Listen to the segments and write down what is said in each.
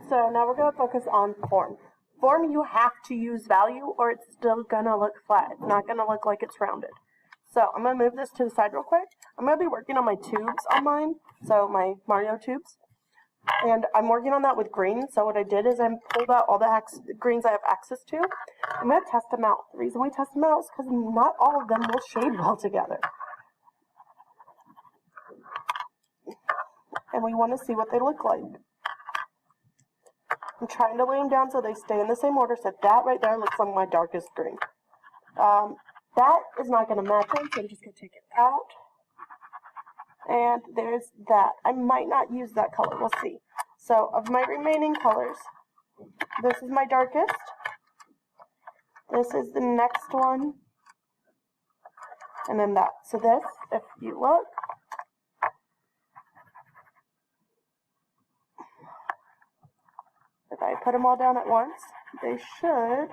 So now we're going to focus on form. Form, you have to use value or it's still going to look flat. It's not going to look like it's rounded. So I'm going to move this to the side real quick. I'm going to be working on my tubes on mine, so my Mario tubes. And I'm working on that with green. So what I did is I pulled out all the greens I have access to. I'm going to test them out. The reason we test them out is because not all of them will shade well together. And we want to see what they look like. I'm trying to lay them down so they stay in the same order. So that right there looks like my darkest green. That is not going to match them, so I'm just going to take it out. And there's that. I might not use that color. We'll see. So of my remaining colors, this is my darkest. This is the next one. And then that. So this, if you look, if I put them all down at once, they should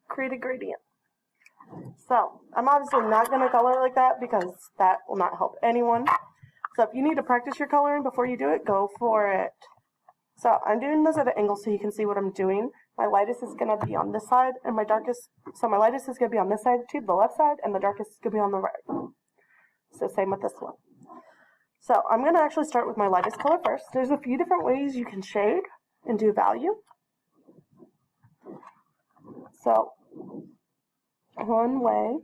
create a gradient. So I'm obviously not going to color like that because that will not help anyone. So if you need to practice your coloring before you do it, go for it. So I'm doing this at an angle so you can see what I'm doing. My lightest is going to be on this side, and my darkest, so my lightest is going to be on this side too, the left side, and the darkest is going to be on the right. So same with this one. So I'm going to actually start with my lightest color first. There's a few different ways you can shade and do value. So one way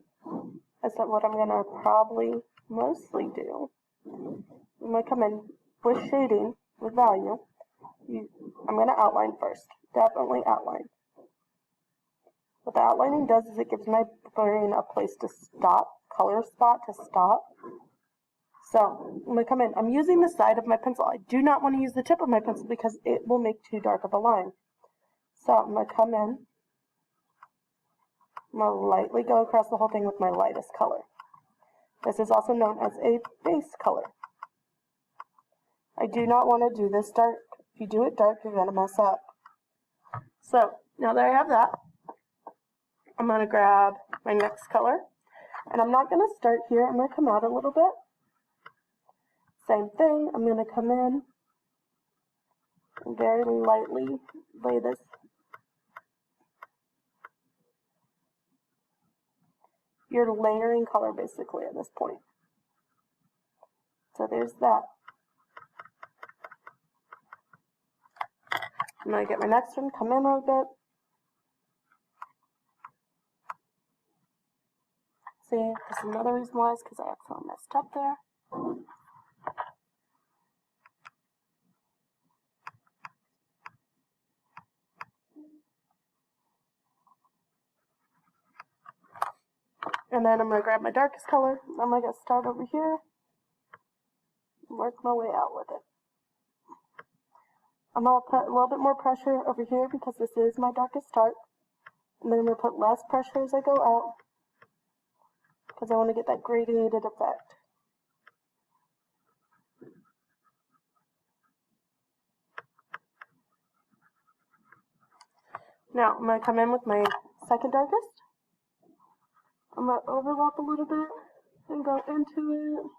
is that what I'm going to probably mostly do, I'm going to come in with shading, with value. I'm going to outline first. Definitely outline. What the outlining does is it gives my brain a place to stop, color spot to stop. So I'm going to come in. I'm using the side of my pencil. I do not want to use the tip of my pencil because it will make too dark of a line. So I'm going to come in. I'm going to lightly go across the whole thing with my lightest color. This is also known as a base color. I do not want to do this dark. If you do it dark, you're going to mess up. So now that I have that, I'm going to grab my next color. And I'm not going to start here. I'm going to come out a little bit. Same thing. I'm going to come in and very lightly lay this. You're layering color basically at this point. So there's that. I'm going to get my next one, come in a little bit. See, this is another reason why is because I accidentally messed up there. And then I'm going to grab my darkest color. I'm going to start over here and work my way out with it. I'm going to put a little bit more pressure over here because this is my darkest start. And then I'm going to put less pressure as I go out because I want to get that gradiated effect. Now I'm going to come in with my second darkest. I'm going to overlap a little bit and go into it.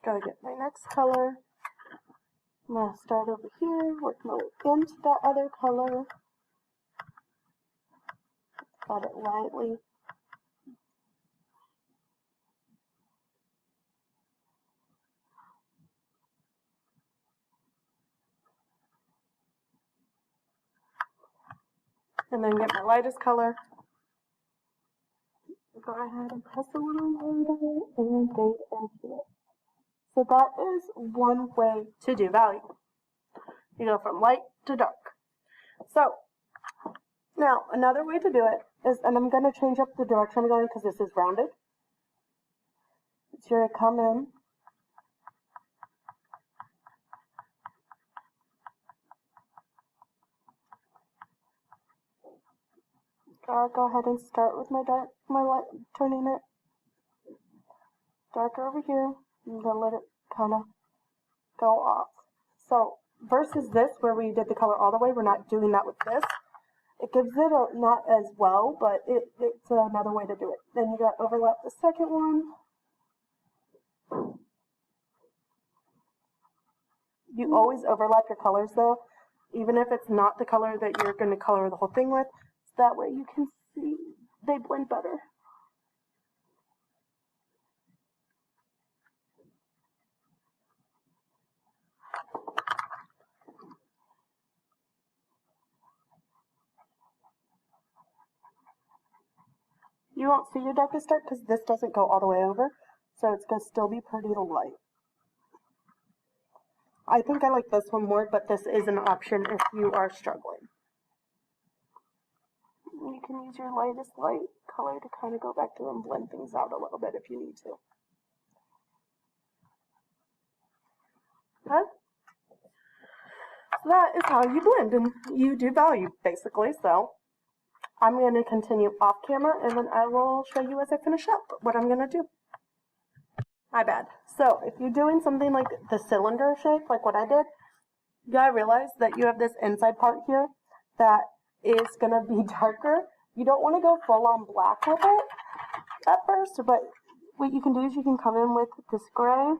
Gotta get my next color. I'm gonna start over here, work my way into that other color. Got it lightly. And then get my lightest color. Go ahead and press a little harder and fade into it. So that is one way to do value. You go from light to dark. So now another way to do it is, and I'm going to change up the direction I'm going because this is rounded. So you're going to come in. Go ahead and start with my light, turning it darker over here. I'm going to let it kind of go off. So versus this, where we did the color all the way, we're not doing that with this. It gives it not as well, but it's another way to do it. Then you got to overlap the second one. You always overlap your colors though, even if it's not the color that you're going to color the whole thing with. So that way you can see they blend better. You won't see your darkest dark because this doesn't go all the way over, so it's going to still be pretty light. I think I like this one more, but this is an option if you are struggling. You can use your lightest light color to kind of go back to and blend things out a little bit if you need to. Okay? So that is how you blend, and you do value, basically, so I'm going to continue off camera, and then I will show you as I finish up what I'm going to do. My bad. So if you're doing something like the cylinder shape, like what I did, you gotta realize that you have this inside part here that is going to be darker. You don't want to go full on black with it at first, but what you can do is you can come in with this gray.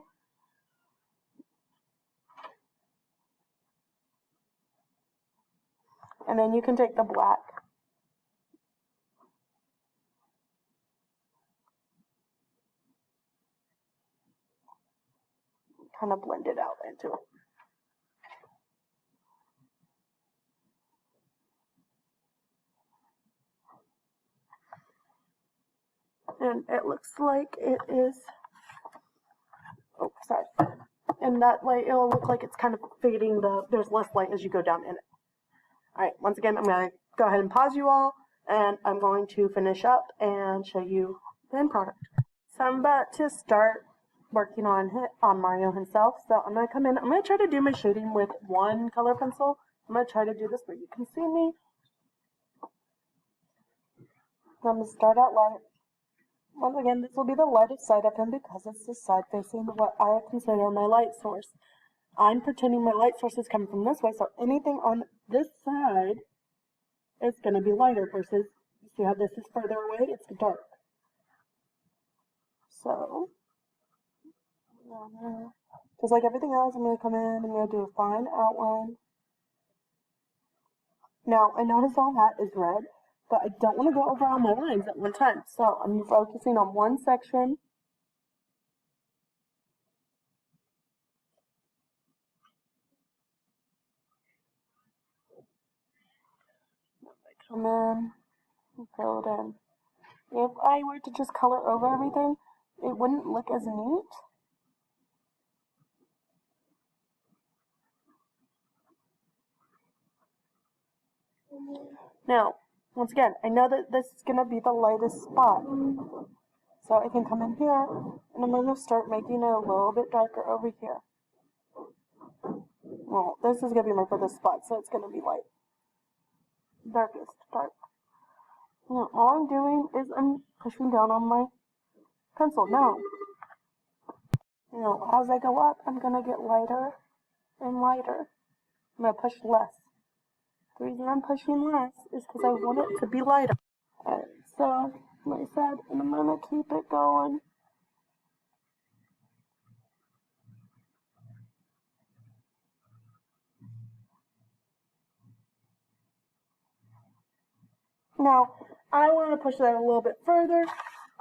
And then you can take the black. Kind of blend it out into it. And it looks like it is, oh, sorry. And that way it'll look like it's kind of fading, there's less light as you go down in it. Alright, once again, I'm going to go ahead and pause you all, and I'm going to finish up and show you the end product. So I'm about to start working on Mario himself, so I'm going to come in, I'm going to try to do my shading with one color pencil. I'm going to try to do this where you can see me. I'm going to start out light. Once again, this will be the lightest side of him because it's the side facing what I consider my light source. I'm pretending my light source is coming from this way, so anything on this side is going to be lighter versus, you see how this is further away? It's dark. So, just like everything else, I'm going to come in, I'm going to do a fine outline. Now, I notice all that is red, but I don't want to go over all my lines at one time. So, I'm focusing on one section. Come in and fill it in. If I were to just color over everything, it wouldn't look as neat. Now, once again, I know that this is going to be the lightest spot. So I can come in here, and I'm going to start making it a little bit darker over here. Well, this is going to be my furthest spot, so it's going to be light. Darkest, dark. Now, all I'm doing is I'm pushing down on my pencil. Now, as I go up, I'm going to get lighter and lighter. I'm going to push less. The reason I'm pushing less is because I want it to be lighter. Alright, so, like I said, and I'm going to keep it going. Now, I want to push that a little bit further,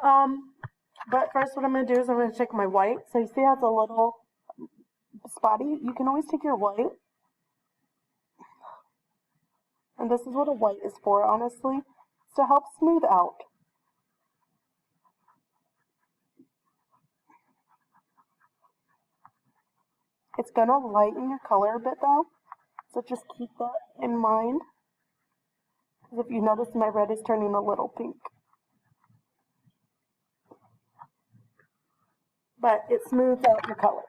but first what I'm going to do is I'm going to take my white. So you see how it's a little spotty? You can always take your white, and this is what a white is for, honestly, it's to help smooth out. It's going to lighten your color a bit though, so just keep that in mind. Because if you notice, my red is turning a little pink. but it smooths out your color.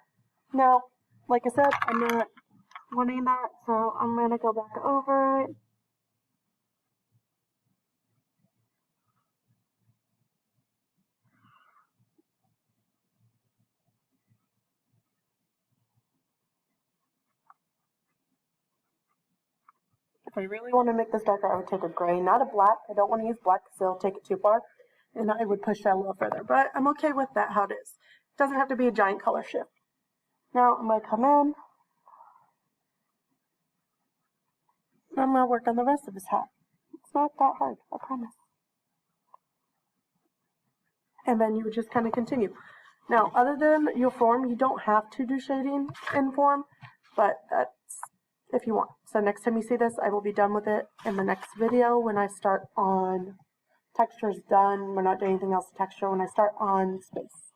Now, like I said, I'm not wanting that, so I'm going to go back over it. If I really want to make this darker, I would take a gray, not a black. I don't want to use black because it'll take it too far, and I would push that a little further. But I'm okay with that how it is. It doesn't have to be a giant color shift. Now I'm going to come in. I'm going to work on the rest of his hat. It's not that hard, I promise. And then you would just kind of continue. Now, other than your form, you don't have to do shading in form, but that's if you want. So next time you see this, I will be done with it in the next video when I start on textures done. We're not doing anything else to texture when I start on space.